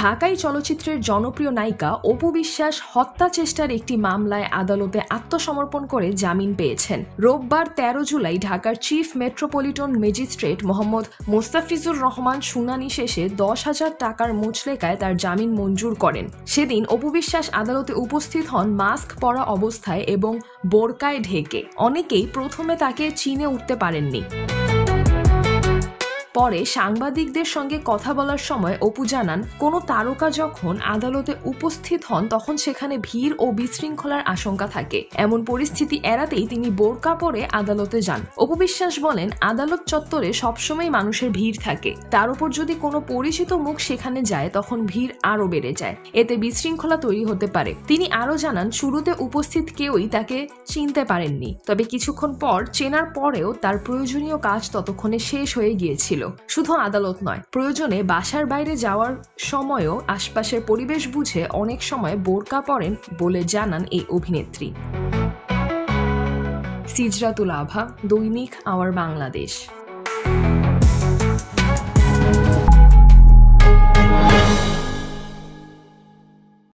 ঢাকাই চলচ্চিত্রের জনপ্রিয় নায়িকা অপু বিশ্বাস হত্যা চেষ্টার একটি মামলায় আদালতে আত্মসমর্পণ করে জামিন পেয়েছেন। রোববার 13 জুলাই ঢাকার chief metropolitan magistrate Mohammad Mostafizur Rahman শুনানি শেষে 10,000 টাকার মুচলেকায় তার জামিন মঞ্জুর করেন। সেদিন অপু বিশ্বাস আদালতে উপস্থিত হন মাস্ক পরা অবস্থায় এবং বোরকায় ঢেকে। অনেকেই প্রথমে তাকে চিনে উঠতে পারেননি। পরে সাংবাদিকদের সঙ্গে কথা বলার সময় অপু জানান, কোনো তারকা যখন আদালতে উপস্থিত হন তখন সেখানে ভিড় ও বিশৃঙ্খলার আশঙ্কা থাকে। এমন পরিস্থিতি এড়াতেই তিনি বোরকা পরে আদালতে যান। অপু বিশ্বাস বলেন, আদালত চত্বরে সবসময় মানুষের ভিড় থাকে, তার উপর যদি কোনো পরিচিত মুখ সেখানে যায় তখন ভিড় আরও বেড়ে যায়, এতে বিশৃঙ্খলা তৈরি হতে পারে। তিনি আরও জানান, শুরুতে উপস্থিত কেউই তাকে চিনতে পারেননি, তবে কিছুক্ষণ পর চেনার পরেও তার প্রয়োজনীয় কাজ ততক্ষণে শেষ হয়ে গিয়েছিল। শুধু আদালত নয়, প্রয়োজনে বাসার বাইরে যাওয়ার সময়ও আশপাশের পরিবেশ বুঝে অনেক সময় বোরকা পরেন বলে জানান এই অভিনেত্রী। সিজরাতুল আভা, দৈনিক আওয়ার বাংলাদেশ।